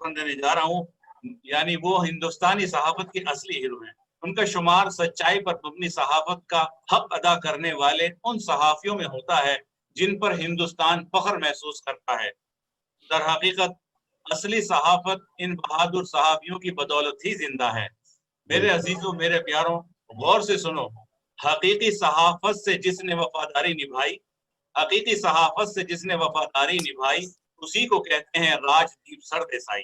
Reference देने जा रहा हूँ, यानी वो हिंदुस्तानी सहाफत के असली हीरो हैं। उनका शुमार सच्चाई पर मबनी सहाफत का हक अदा करने वाले उन सहाफियों में होता है जिन पर हिंदुस्तान फख्र महसूस करता है। दर हकीकत असली सहाफत इन बहादुर सहाफियों की बदौलत ही जिंदा है। मेरे अजीजों, मेरे प्यारों, गौर से सुनो। हकीकी सहाफत से जिसने वफादारी निभाई, हकीकी सहाफत से जिसने वफादारी निभाई, उसी को कहते हैं राजदीप सरदेसाई।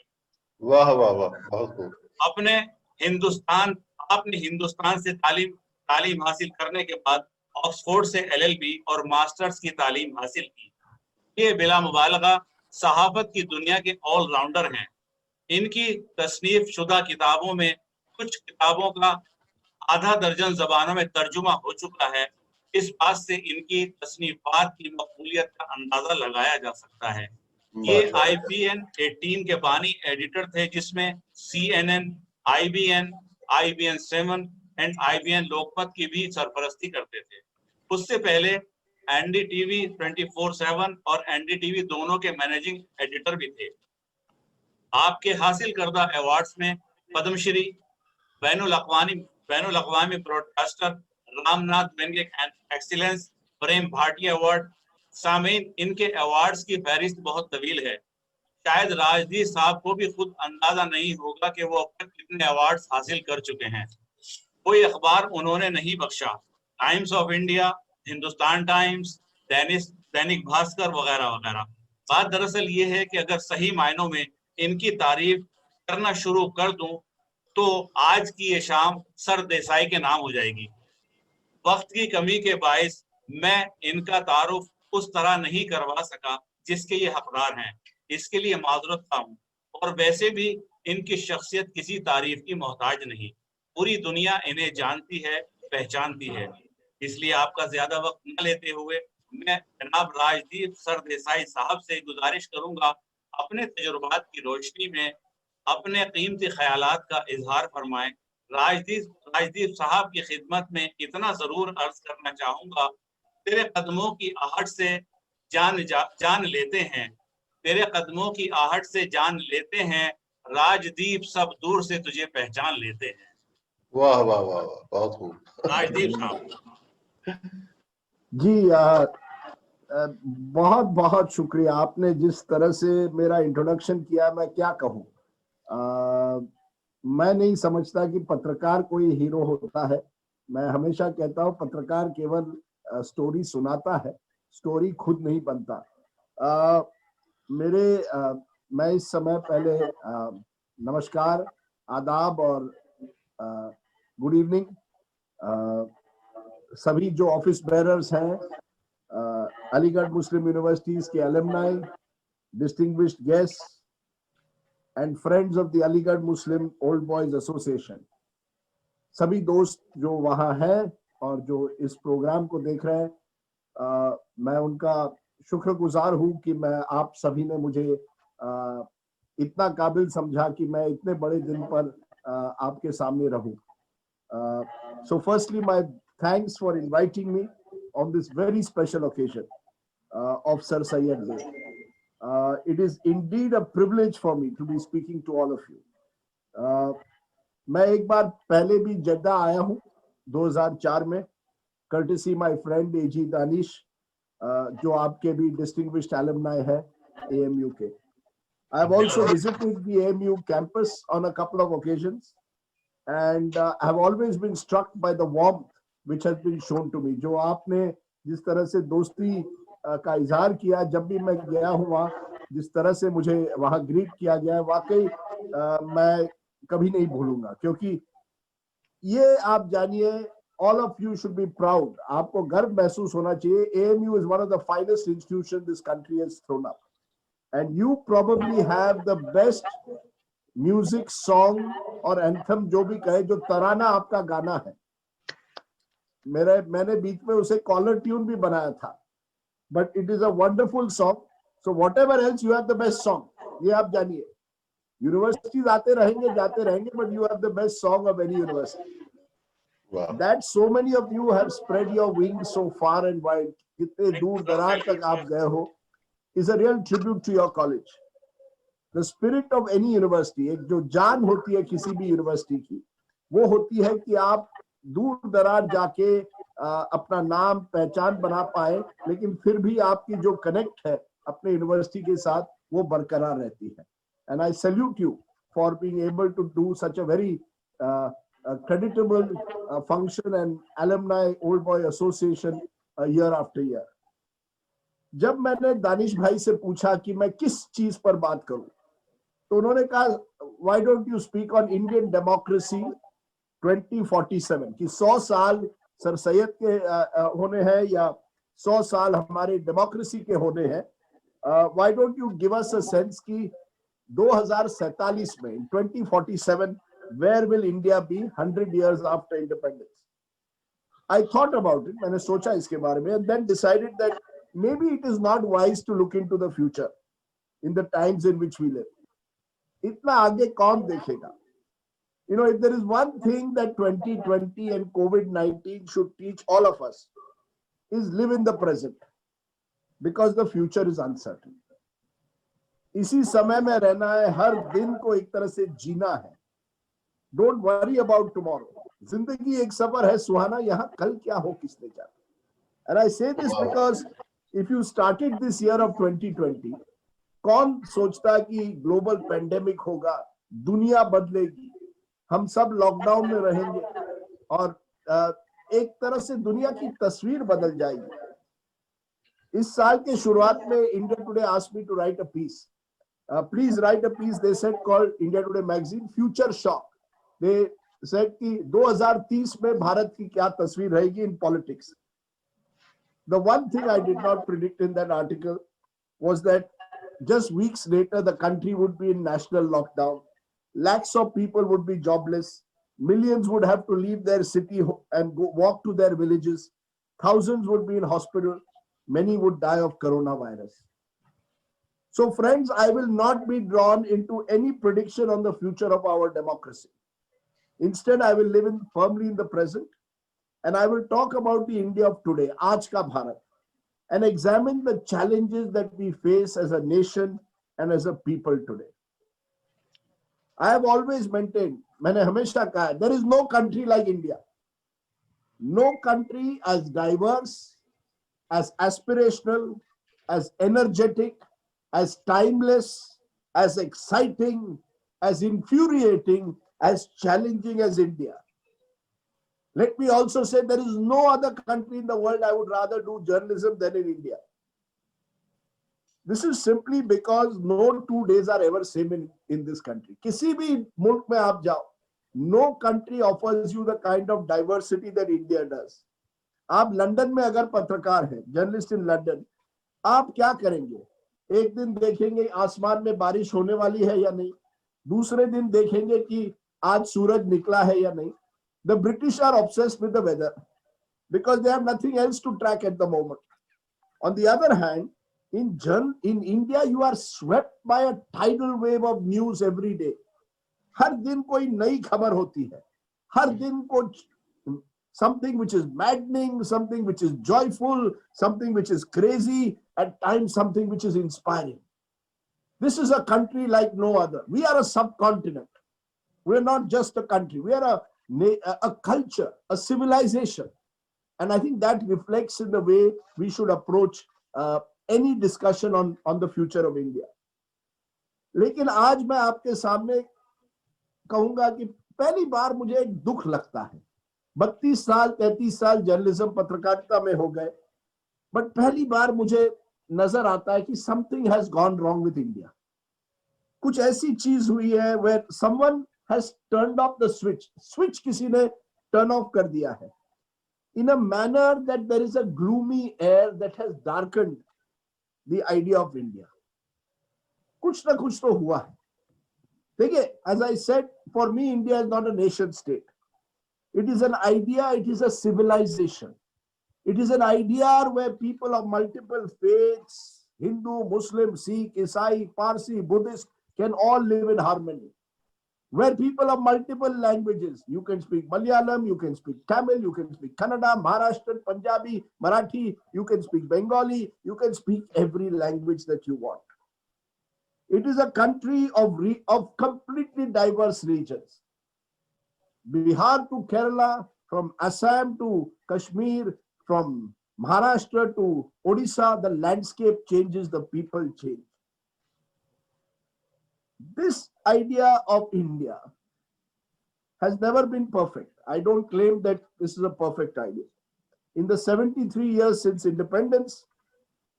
वाह वाह वाह, बहुत खूब। अपने हिंदुस्तान आपने हिंदुस्तान से तालीम हासिल करने के बाद ऑक्सफोर्ड से LLB और मास्टर्स की तालीम हासिल की। ये बिला मुबालगा सहाफत की दुनिया के ऑलराउंडर हैं। इनकी तसनीफ शुदा किताबों में कुछ किताबों का आधा दर्जन जबानों में तर्जुमा हो चुका है। इस बात से इनकी तसनीफात की मकबूलियत का अंदाजा लगाया जा सकता है। ये IPN 18 के बानी एडिटर थे, जिसमें CNN, IBN 7 एंड IBN लोकमत की भी सरपरस्ती करते थे। उससे पहले NDTV 24/7 और NDTV दोनों के मैनेजिंग एडिटर भी थे। आपके हासिल करदा अवार्ड्स में पद्मश्री, बैनुल अक़वामी ब्रॉडकास्टर रामनाथ बेनगे एक्सीलेंस, प्रेम भाटिया अवार्ड। सामीन, इनके अवार्ड्स की फहरिस्त बहुत तवील है। शायद राजदीप साहब को भी खुद अंदाजा नहीं होगा कि वो अब तक कितने अवार्ड्स हासिल कर चुके हैं। कोई अखबार उन्होंने नहीं बख्शा। Times of India, Hindustan times, Dainik Bhaskar वगैरह वगैरह। बात दरअसल ये है कि अगर सही मायनों में इनकी तारीफ करना शुरू कर दूं तो आज की ये शाम सरदेसाई के नाम हो जाएगी। वक्त की कमी के बायस मैं इनका तारुफ उस तरह नहीं करवा सका जिसके ये हकदार हैं। इसके लिए माजरत खा हूं। और वैसे भी इनकी शख्सियत किसी तारीफ की मोहताज नहीं। पूरी दुनिया इन्हें जानती है, पहचानती है। इसलिए आपका ज्यादा वक्त न लेते हुए मैं जनाब राजदीप सरदेसाई साहब से गुजारिश करूंगा, अपने तजुर्बात की रोशनी में अपने कीमती ख्यालात का इजहार फरमाएं। राजदीप साहब की खिदमत में इतना जरूर अर्ज करना चाहूंगा, तेरे कदमों की आहट से जान लेते हैं, तेरे कदमों की आहट से जान लेते हैं, राजदीप सब दूर से तुझे पहचान लेते हैं। वाह वाह वाह वाह, बहुत खूब राजदीप साहब जी, बहुत बहुत शुक्रिया। आपने जिस तरह से मेरा इंट्रोडक्शन किया, मैं क्या कहूँ। मैं नहीं समझता कि पत्रकार कोई हीरो होता है। मैं हमेशा कहता हूँ पत्रकार केवल स्टोरी सुनाता है, स्टोरी खुद नहीं बनता। मैं इस समय पहले नमस्कार, आदाब और गुड इवनिंग सभी जो ऑफिस बेरर्स हैं, अलीगढ़ मुस्लिम यूनिवर्सिटीज के alumni, distinguished guest and friends of the Aligarh Muslim old boys association, सभी दोस्त जो वहाँ हैं और जो इस प्रोग्राम को देख रहे हैं, मैं उनका शुक्रगुजार हूँ कि मैं आप सभी ने मुझे इतना काबिल समझा कि मैं इतने बड़े दिन पर आपके सामने रहूं। So firstly, my thanks for inviting me on this very special occasion of Sir Syed Day. It is indeed a privilege for me to be speaking to all of you. मैं एक बार पहले भी जद्दा आया हूँ 2004 में, courtesy my friend AG Danish, जो आपके भी distinguished alumni है AMU के. I have also visited the AMU campus on a couple of occasions, and I have always been struck by the warmth which has been shown to me. जो आपने जिस तरह से दोस्ती का इजहार किया जब भी मैं गया हूँ वहाँ, जिस तरह से मुझे वहाँ ग्रीट किया गया है, वाकई मैं कभी नहीं भूलूंगा। क्योंकि ये आप जानिए, all of you should be proud. आपको गर्व महसूस होना चाहिए। AMU is one of the finest institutions this country has thrown up, and you probably have the best music, song और एंथम जो भी कहे, जो तराना आपका गाना है। मैंने बीच में उसे कॉलर ट्यून भी बनाया था, but it is a wonderful song. So whatever else you have the best song, ये आप जानिए। यूनिवर्सिटीज आते रहेंगे जाते रहेंगे, but you have the best song of any university. That so many of you have spread your wings so far and wide, कितने दूर दरार तक आप गए हो, is a real tribute to your college. The spirit of any university, एक जो जान होती है किसी भी यूनिवर्सिटी की, वो होती है कि आप दूर दराज जाके अपना नाम पहचान बना पाए, लेकिन फिर भी आपकी जो कनेक्ट है अपने यूनिवर्सिटी के साथ वो बरकरार रहती है. And I salute you for being able to do such a very creditable function and alumni old boy association year after year. जब मैंने दानिश भाई से पूछा कि मैं किस चीज पर बात करूं, तो उन्होंने कहा why don't you speak on Indian democracy 2047, कि 100 साल सर सैयद के होने हैं या 100 साल हमारे डेमोक्रेसी के होने हैं. Why don't you give us a sense कि 2047 में, in 2047, where will India be 100 years after independence? I thought about it, मैंने सोचा इसके बारे में, and then decided that maybe it is not wise to look into the future in the times in which we live. इतना आगे कौन देखेगा? You know, if there is one thing that 2020 and COVID-19 should teach all of us, is live in the present, because the future is uncertain. इसी समय में रहना है, हर दिन को एक तरह से जीना है. Don't worry about tomorrow. जिंदगी एक सफर है सुहाना, यहाँ कल क्या हो किसने जाना. एंड आई से this because if you started this year of 2020, कौन सोचता कि ग्लोबल पेंडेमिक होगा, दुनिया बदलेगी, हम सब लॉकडाउन में रहेंगे और एक तरह से दुनिया की तस्वीर बदल जाएगी. इस साल के शुरुआत में India Today asked me to write a piece. Please write a piece, they said, called India Today magazine, Future Shock. They said कि 2030 में भारत की क्या तस्वीर रहेगी in politics. The one thing I did not predict in that article was that just weeks later the country would be in national lockdown. Lakhs of people would be jobless. Millions would have to leave their city and walk to their villages. Thousands would be in hospital. Many would die of coronavirus. So friends, I will not be drawn into any prediction on the future of our democracy. Instead, I will live firmly in the present, and I will talk about the India of today, Aaj ka Bharat, and examine the challenges that we face as a nation and as a people today. I have always maintained, मैंने हमेशा कहा, there is no country like India. No country as diverse, as aspirational, as energetic, as timeless, as exciting, as infuriating, as challenging as India. Let me also say there is no other country in the world I would rather do journalism than in India. This is simply because no 2 days are ever same in this country. किसी भी मुल्क में आप जाओ, no country offers you the kind of diversity that India does. आप London में अगर पत्रकार हैं, जर्नलिस्ट इन लंदन, आप क्या करेंगे? एक दिन देखेंगे आसमान में बारिश होने वाली है या नहीं, दूसरे दिन देखेंगे कि आज सूरज निकला है या नहीं. The British are obsessed with the weather because they have nothing else to track at the moment. On the other hand, in India, you are swept by a tidal wave of news every day. हर दिन कोई नई खबर होती है, हर दिन को something which is maddening, something which is joyful, something which is crazy, at times something which is inspiring. This is a country like no other. We are a subcontinent. We are not just a country. We are a culture, a civilization. And I think that reflects in the way we should approach any discussion on the future of India. लेकिन आज मैं आपके सामने कहूंगा कि पहली बार मुझे एक दुख लगता है. 32 साल 33 साल जर्नलिज्म पत्रकारिता में हो गए, बट पहली बार मुझे नजर आता है कि something has gone wrong with India. कुछ ऐसी चीज हुई है where someone has turned off the switch किसी ने टर्न ऑफ कर दिया है, in a manner that there is a gloomy air that has darkened the idea of India. कुछ ना कुछ तो हुआ है. देखिए, as I said, for me India is not a nation state. It is an idea, it is a civilization. It is an idea where people of multiple faiths, Hindu, Muslim, Sikh, Isai, Parsi, Buddhist, can all live in harmony. Where people of multiple languages, you can speak Malayalam, you can speak Tamil, you can speak Kannada, Maharashtrian, Punjabi, Marathi, you can speak Bengali, you can speak every language that you want. It is a country of completely diverse regions. Bihar to Kerala, from Assam to Kashmir, from Maharashtra to Odisha, the landscape changes, the people change. This idea of India has never been perfect. I don't claim that this is a perfect idea. In the 73 years since independence,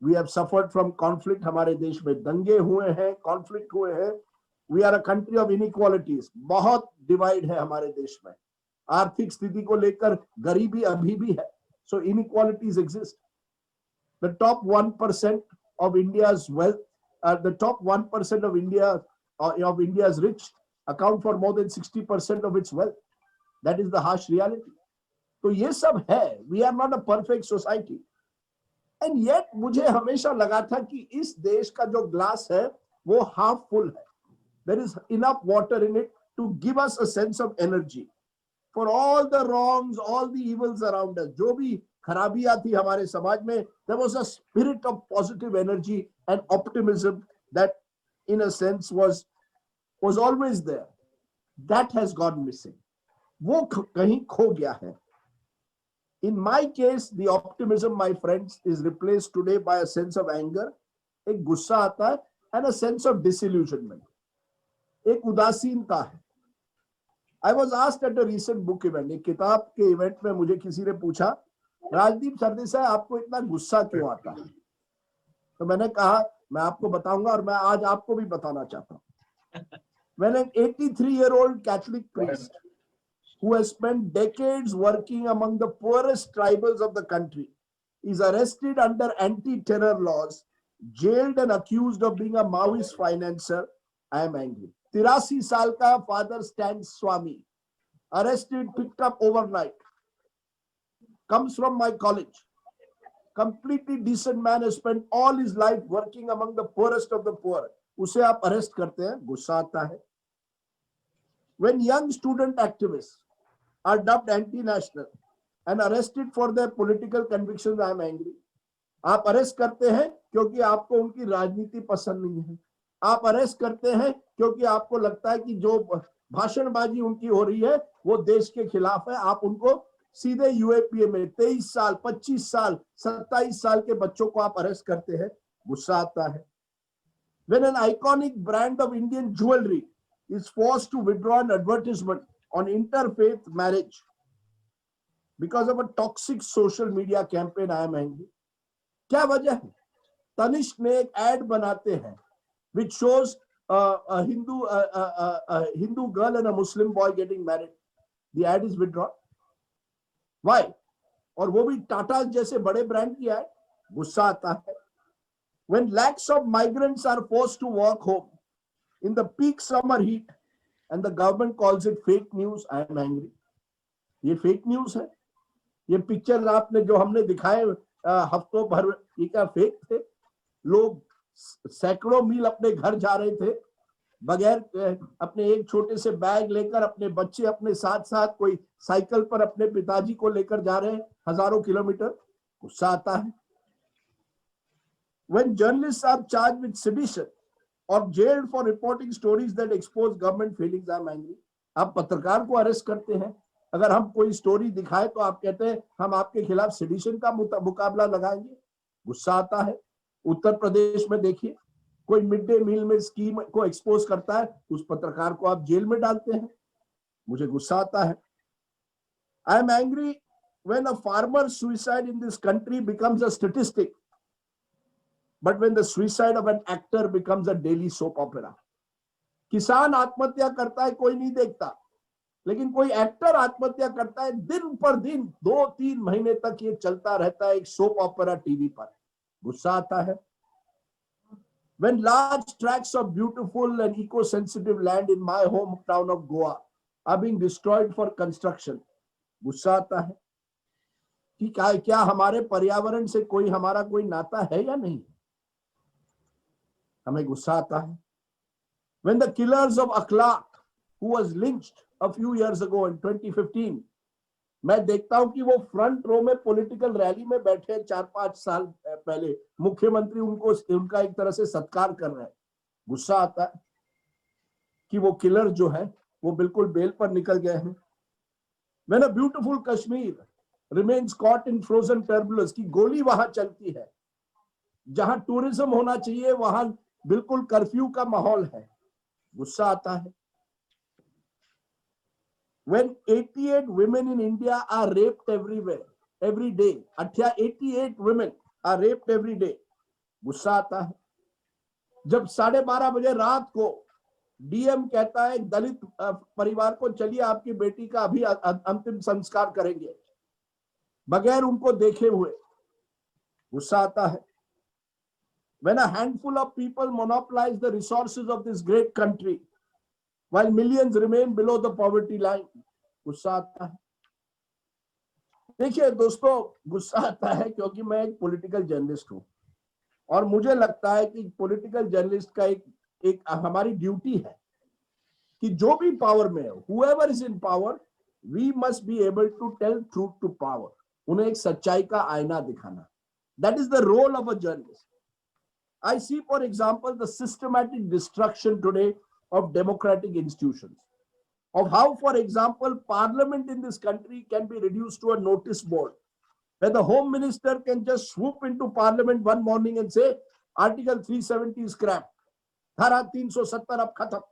we have suffered from conflict. हमारे देश में दंगे हुए हैं, conflict हुए हैं. We are a country of inequalities. बहुत divide है हमारे देश में. आर्थिक स्थिति को लेकर गरीबी अभी भी है. So inequalities exist. The top 1% of India's wealth, the top 1% of India's rich account for more than 60% of its wealth. That is the harsh reality. तो ये सब है. We are not a perfect society. And yet मुझे हमेशा लगा था कि इस देश का जो ग्लास है वो half full है. There is enough water in it to give us a sense of energy. For all the wrongs, all the evils around us, जो भी खराबियां थी हमारे समाज में, there was a spirit of positive energy and optimism that in a sense was always there. That has gone missing. वो कहीं खो गया है. In my case, the optimism, my friends, is replaced today by a sense of anger, एक गुस्सा आता है, and a sense of disillusionment. एक उदासीनता है. I was asked at a recent book event, एक किताब के इवेंट में मुझे किसी ने पूछा, राजदीप सरदेसाई आपको इतना गुस्सा क्यों आता है? तो मैंने कहा मैं आपको बताऊंगा और मैं आज आपको भी बताना चाहता हूं. When an 83-year-old Catholic priest who has spent decades working among the poorest tribals of the country is arrested under anti-terror laws, jailed and accused of being a Maoist financer, I am angry. 83 साल का Father Stan Swami, arrested, picked up overnight, comes from my college, completely decent man, has spent all his life working among the poorest of the poor. उसे आप arrest करते हैं, गुस्सा आता है. When young student activists are dubbed anti-national and arrested for their political convictions, I am angry. आप arrest करते हैं क्योंकि आपको उनकी राजनीति पसंद नहीं है. आप अरेस्ट करते हैं क्योंकि आपको लगता है कि जो भाषणबाजी उनकी हो रही है वो देश के खिलाफ है. आप उनको सीधे यूएपीए में 23 साल, 25 साल, 27 साल के बच्चों को आप अरेस्ट करते हैं. गुस्सा आता है. When an iconic brand of Indian jewelry is forced to withdraw an advertisement on interfaith marriage because of a toxic social media campaign, I am angry. क्या वजह है? तनिष्क ने एक एड बनाते हैं which shows a Hindu girl and a Muslim boy getting married. The ad is withdrawn. Why? और वो भी टाटा जैसे बड़े ब्रांड की एड. गुस्सा आता है. When lakhs of migrants are forced to walk home in the peak summer heat and the government calls it fake news, I am angry. ये fake news है. ये पिक्चर आपने जो हमने दिखाए हफ्तों भर, ये क्या फेक थे? लोग सैकड़ों मील अपने घर जा रहे थे बगैर अपने एक छोटे से बैग लेकर, अपने बच्चे अपने साथ साथ, कोई साइकिल पर अपने पिताजी को लेकर जा रहे हैं हजारों किलोमीटर. गुस्सा आता है. When journalists are charged with sedition or jailed for reporting stories that expose government failings, I am angry. आप पत्रकार को अरेस्ट करते हैं. अगर हम कोई स्टोरी दिखाए तो आप कहते हैं हम आपके खिलाफ सेडिशन का मुकाबला लगाएंगे. गुस्सा आता है. उत्तर प्रदेश में देखिए, कोई मिड डे मील में स्कीम को एक्सपोज करता है, उस पत्रकार को आप जेल में डालते हैं. मुझे गुस्सा आता है. I am angry when a farmer's suicide in this country becomes a statistic, but when the suicide of an actor becomes a daily soap opera. किसान आत्महत्या करता है, कोई नहीं देखता, लेकिन कोई एक्टर आत्महत्या करता है, दिन पर दिन 2-3 महीने तक ये चलता रहता है एक सोप ऑपेरा टीवी पर. गुस्सा आता है. When large tracts of beautiful and eco-sensitive land in my hometown of Goa are being destroyed for construction, गुस्सा आता है कि क्या हमारे पर्यावरण से हमारा कोई नाता है या नहीं. हमें गुस्सा आता है. When the killers of Akhlaq, who was lynched a few years ago in 2015, मैं देखता हूं कि वो फ्रंट रो में पॉलिटिकल रैली में बैठे 4-5 साल पहले, मुख्यमंत्री उनका एक तरह से सत्कार कर रहे हैं. गुस्सा आता है कि वो किलर जो है वो बिल्कुल बेल पर निकल गए हैं। When a beautiful Kashmir remains caught in frozen turbulence, की गोली वहां चलती है, जहां टूरिज्म होना चाहिए वहां बिल्कुल कर्फ्यू का माहौल है, गुस्सा आता है। When 88 women in India are raped everywhere, every day, 88 women are raped every day, गुस्सा आता है। जब 12:30 बजे रात को डीएम कहता है दलित परिवार को, चलिए आपकी बेटी का अभी अंतिम संस्कार करेंगे, बगैर उनको देखे हुए, गुस्सा आता है। When a handful of people monopolize the resources of this great country while millions remain below the poverty line, गुस्सा आता है। देखिए दोस्तों, गुस्सा आता है क्योंकि मैं एक पॉलिटिकल जर्नलिस्ट हूं और मुझे लगता है कि पॉलिटिकल जर्नलिस्ट का एक हमारी ड्यूटी है कि जो भी पावर में हो, whoever is in power, we must be able to tell truth to power, उन्हें एक सच्चाई का आईना दिखाना। That is the role of a journalist. I see, for example, the systematic destruction today of democratic institutions, of how, for example, parliament in this country can be reduced to a notice board, where the home minister can just swoop into parliament one morning and say, Article 370 is scrapped, Dhara 370 ab khatam.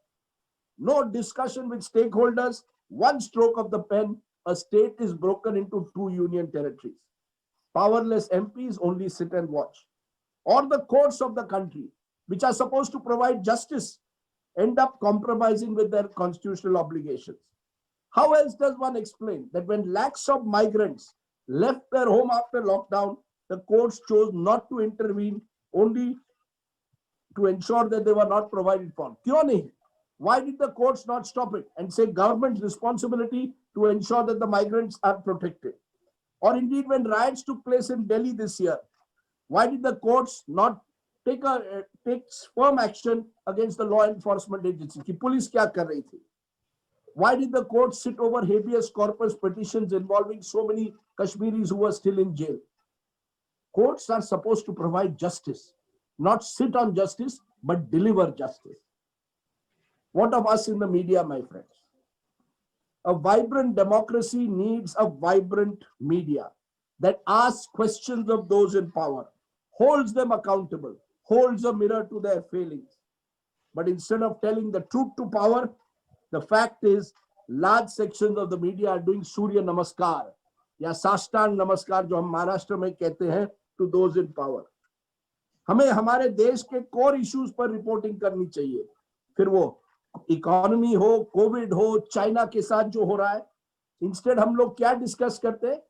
No discussion with stakeholders, one stroke of the pen, a state is broken into 2 union territories. Powerless MPs only sit and watch. Or the courts of the country, which are supposed to provide justice, end up compromising with their constitutional obligations. How else does one explain that when lakhs of migrants left their home after lockdown, the courts chose not to intervene, only to ensure that they were not provided for? Kyun nahi? Why did the courts not stop it and say government's responsibility to ensure that the migrants are protected? Or indeed, when riots took place in Delhi this year, why did the courts not take firm action against the law enforcement agency? कि police क्या कर रही थी? Why did the courts sit over habeas corpus petitions involving so many Kashmiris who were still in jail? Courts are supposed to provide justice, not sit on justice, but deliver justice. What of us in the media, my friends? A vibrant democracy needs a vibrant media that asks questions of those in power, holds them accountable, holds a mirror to their failings. But instead of telling the truth to power, the fact is large sections of the media are doing Surya Namaskar या साष्टांग नमस्कार जो हम महाराष्ट्र में कहते हैं to those in power. हमें हमारे देश के कोर इश्यूज पर रिपोर्टिंग करनी चाहिए, फिर वो इकोनॉमी हो, कोविड हो, चाइना के साथ जो हो रहा है। इंस्टेड हम लोग क्या डिस्कस करते हैं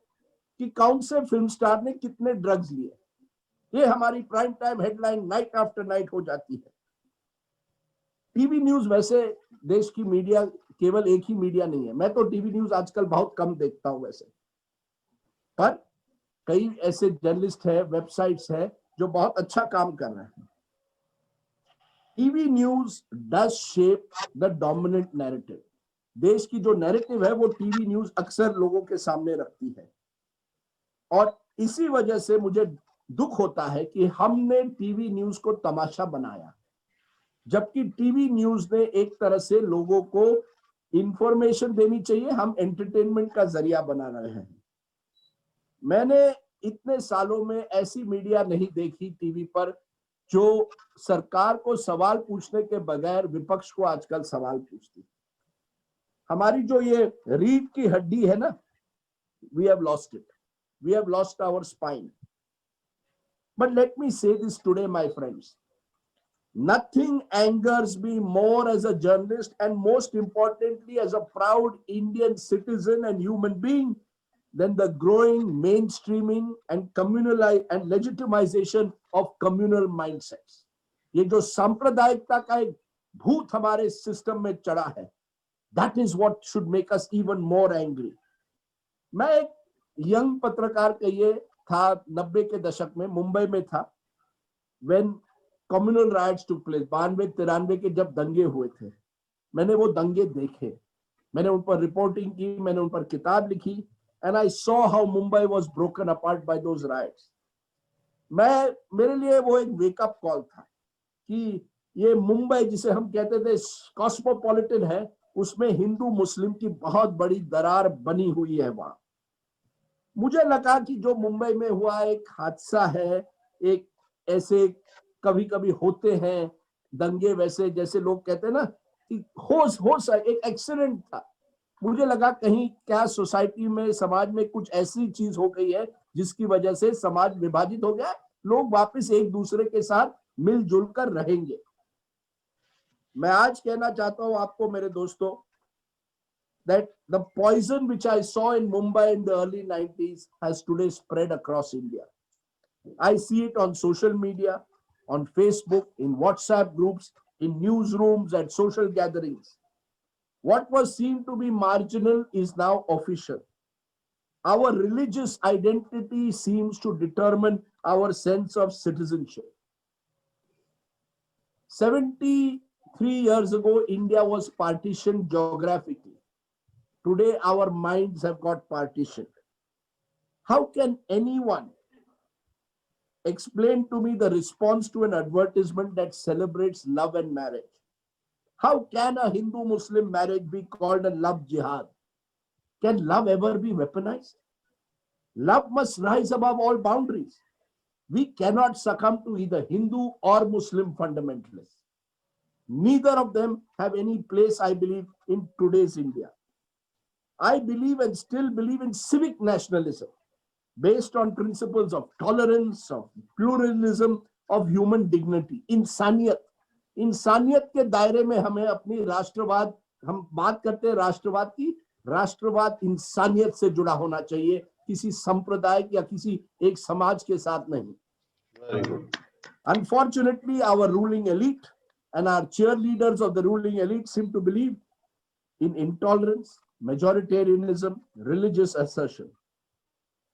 कि कौन से फिल्म स्टार ने कितने ड्रग्स लिए। ये हमारी prime time headline night after night हो जाती है। टीवी न्यूज, वैसे देश की मीडिया केवल एक ही मीडिया नहीं है, मैं तो टीवी न्यूज आजकल बहुत कम देखता हूं वैसे, पर कई ऐसे जर्नलिस्ट है, वेबसाइट्स है जो बहुत अच्छा काम कर रहे हैं। TV news does shape the dominant narrative. देश की जो नैरेटिव है वो टीवी न्यूज अक्सर लोगों के सामने रखती है, और इसी वजह से मुझे दुख होता है कि हमने टीवी न्यूज को तमाशा बनाया, जबकि टीवी न्यूज ने एक तरह से लोगों को इंफॉर्मेशन देनी चाहिए, हम एंटरटेनमेंट का जरिया बना रहे हैं। मैंने इतने सालों में ऐसी मीडिया नहीं देखी टीवी पर जो सरकार को सवाल पूछने के बगैर विपक्ष को आजकल सवाल पूछती। हमारी जो ये रीढ़ की हड्डी है ना, we have lost it. We have lost our spine. But let me say this today, my friends. Nothing angers me more as a journalist, and most importantly as a proud Indian citizen and human being, than the growing mainstreaming and legitimization of communal mindsets. ये जो सांप्रदायिकता का एक भूत हमारे system में चढ़ा है, that is what should make us even more angry. मैं एक यंग पत्रकार कहिए था, 90 के दशक में मुंबई में था, when communal riots took place, 92-93 के जब दंगे हुए थे। मैंने वो दंगे देखे, मैंने उन पर रिपोर्टिंग की, मैंने उन पर किताब लिखी, and I saw how Mumbai was broken apart by those riots. मेरे लिए वो एक वेकअप कॉल था कि ये मुंबई जिसे हम कहते थे कॉस्मोपॉलिटन है, उसमें हिंदू मुस्लिम की बहुत बड़ी दरार बनी हुई है वहां। मुझे लगा कि जो मुंबई में हुआ एक हादसा है, एक ऐसे कभी कभी होते हैं दंगे, वैसे जैसे लोग कहते हैं ना कि होश एक एक्सीडेंट था। मुझे लगा कहीं क्या सोसाइटी में, समाज में कुछ ऐसी चीज हो गई है जिसकी वजह से समाज विभाजित हो गया, लोग वापस एक दूसरे के साथ मिलजुल कर रहेंगे। मैं आज कहना चाहता हूं आपको मेरे दोस्तों, that the poison which I saw in Mumbai in the early 90s has today spread across India. I see it on social media, on Facebook, in WhatsApp groups, in newsrooms and social gatherings. What was seen to be marginal is now official. Our religious identity seems to determine our sense of citizenship. 73 years ago, India was partitioned geographically. Today, our minds have got partitioned. How can anyone explain to me the response to an advertisement that celebrates love and marriage? How can a Hindu-Muslim marriage be called a love jihad? Can love ever be weaponized? Love must rise above all boundaries. We cannot succumb to either Hindu or Muslim fundamentalists. Neither of them have any place, I believe, in today's India. I believe and still believe in civic nationalism based on principles of tolerance, of pluralism, of human dignity. इंसानियत के दायरे में हमें अपनी राष्ट्रवाद, हम बात करते हैं राष्ट्रवाद की, राष्ट्रवाद इंसानियत से जुड़ा होना चाहिए, किसी संप्रदाय या किसी एक समाज के साथ नहीं. Very good. Unfortunately, our ruling elite and our cheerleaders of the ruling elite seem to believe in intolerance, majoritarianism, religious assertion.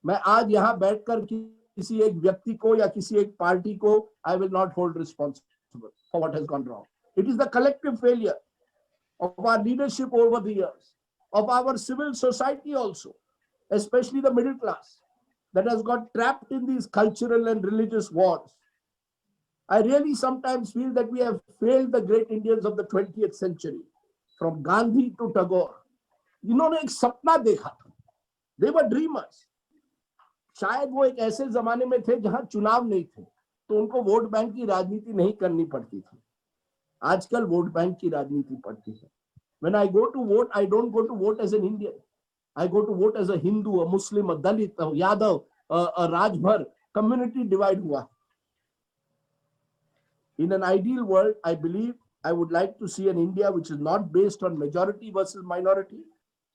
मैं आज यहाँ बैठकर किसी एक व्यक्ति को या किसी एक पार्टी को I will not hold responsible for what has gone wrong. It is the collective failure of our leadership over the years, of our civil society also, especially the middle class, that has got trapped in these cultural and religious wars. I really sometimes feel that we have failed the great Indians of the 20th century, from Gandhi to Tagore. इन्होंने एक सपना देखा था. They were dreamers. शायद वो एक ऐसे जमाने में थे जहां चुनाव नहीं थे, तो उनको वोट बैंक की राजनीति नहीं करनी पड़ती थी. आजकल वोट बैंक की राजनीति पड़ती है. When I go to vote, I don't go to vote as an Indian. I go to vote as a Hindu, a Muslim, a Dalit, a Yadav, a Rajbhar. Community divide हुआ. In an ideal world, I believe I would like to see an India which is not based on majority versus minority,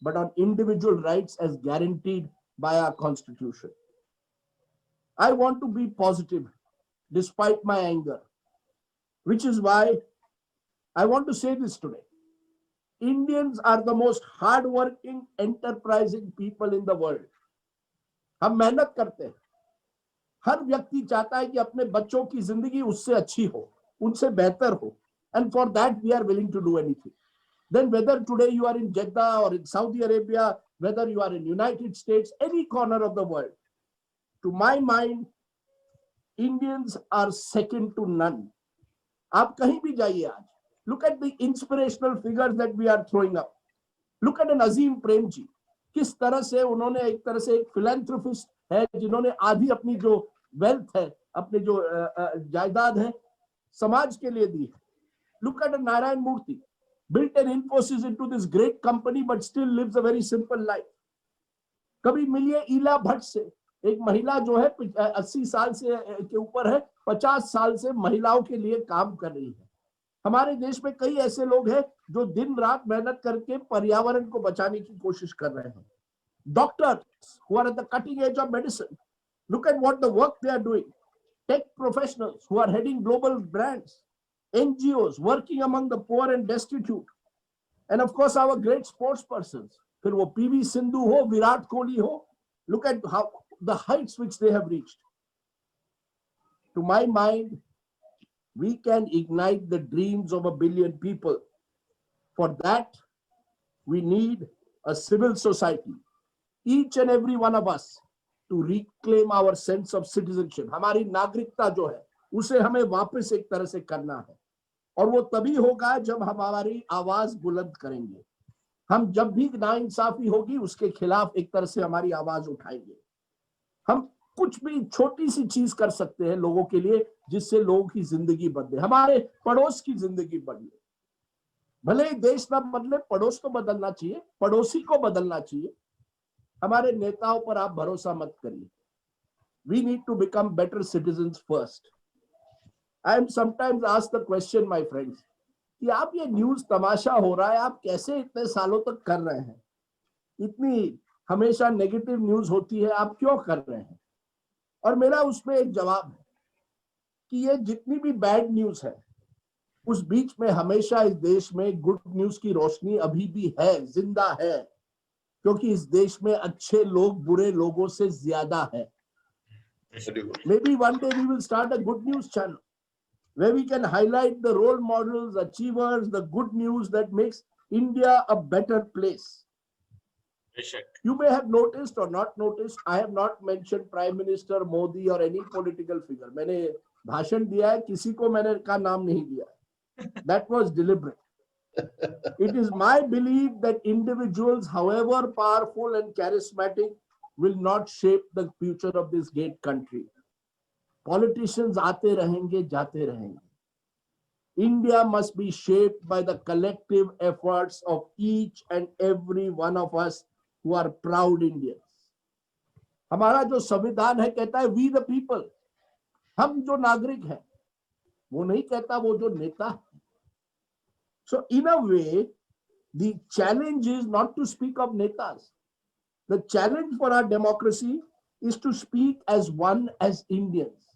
but on individual rights as guaranteed by our constitution. I want to be positive despite my anger, which is why I want to say this today. Indians are the most hardworking, enterprising people in the world. हम मेहनत करते हैं. हर व्यक्ति चाहता है कि अपने बच्चों की जिंदगी उससे अच्छी हो, उनसे बेहतर हो. And for that we are willing to do anything. Then whether today you are in Jeddah or in Saudi Arabia, whether you are in United States, any corner of the world, to my mind, Indians are second to none. आप कहीं भी जाइए आज. Look at the inspirational figures that we are throwing up. Look at an Azim Premji. किस तरह से उन्होंने एक तरह से एक philanthropist है जिन्होंने आधी अपनी जो wealth है, अपने जो जायदाद है, समाज के लिए दी है. Look at a Narayan Murthy, built an Infosys into this great company but still lives a very simple life. कभी मिलिए ईला भट्ट से, एक महिला जो है 80 साल से के ऊपर है, 50 साल से महिलाओं के लिए काम कर रही है. हमारे देश में कई ऐसे लोग हैं जो दिन रात मेहनत करके पर्यावरण को बचाने की कोशिश कर रहे हैं. Doctors who are at the cutting edge of medicine, look at what the work they are doing. Tech professionals who are heading global brands, NGOs working among the poor and destitute, and of course our great sports persons. फिर वो PV Sindhu हो, विराट कोहली हो, look at how the heights which they have reached. To my mind, we can ignite the dreams of 1 billion people. For that, we need a civil society, each and every one of us, to reclaim our sense of citizenship. हमारी नागरिकता जो है, उसे हमें वापस एक तरह से करना है. और वो तभी होगा जब हम हमारी आवाज बुलंद करेंगे। हम जब भी नाइंसाफी होगी उसके खिलाफ एक तरह से हमारी आवाज उठाएंगे। हम कुछ भी छोटी सी चीज कर सकते हैं लोगों के लिए जिससे लोगों की जिंदगी बदले, हमारे पड़ोस की जिंदगी बदले। भले ही देश ना बदले, पड़ोस तो बदलना चाहिए, पड़ोसी को बदलना चाहिए। हमारे नेताओं पर आप भरोसा मत करिए। We need to become better citizens first. I am sometimes asked the question, my friends, कि आप ये न्यूज तमाशा हो रहा है, आप कैसे इतने सालों तक कर रहे हैं? इतनी हमेशा नेगेटिव न्यूज होती है, आप क्यों कर रहे हैं? और मेरा उसमें एक जवाब है कि ये जितनी भी बैड न्यूज है उस बीच में हमेशा इस देश में गुड न्यूज की रोशनी अभी भी है, जिंदा है, क्योंकि इस देश में अच्छे लोग बुरे लोगों से ज्यादा है। Very good. Maybe one day we will start a good news channel where we can highlight the role models, achievers, the good news that makes India a better place. बेशक। You may have noticed or not noticed, I have not mentioned Prime Minister Modi or any political figure. मैंने भाषण दिया है, किसी को मैंने का नाम नहीं दिया है. That was deliberate. It is my belief that individuals, however powerful and charismatic, will not shape the future of this great country. Politicians आते रहेंगे, जाते रहेंगे. India must be shaped by the collective efforts of each and every one of us who are proud Indians. हमारा जो संविधान है कहता है we the people, हम जो नागरिक हैं, वो नहीं कहता वो जो नेता है. So in a way, the challenge is not to speak of netas. The challenge for our democracy is to speak as one, as Indians.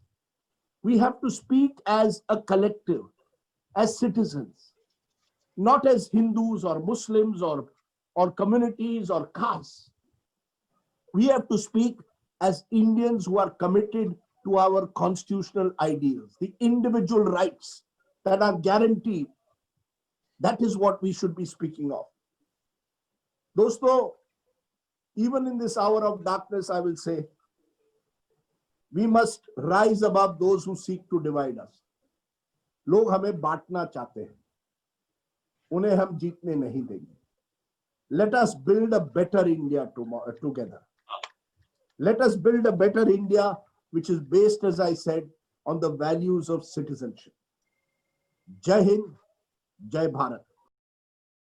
We have to speak as a collective, as citizens, not as Hindus or Muslims or communities or castes. We have to speak as Indians who are committed to our constitutional ideals, the individual rights that are guaranteed. That is what we should be speaking of. Dosto, even in this hour of darkness, I will say, we must rise above those who seek to divide us. लोग हमें बांटना चाहते हैं, उन्हें हम जीतने नहीं देंगे. Let us build a better India together. Let us build a better India which is based, as I said, on the values of citizenship. Jai Hind, Jai Bharat.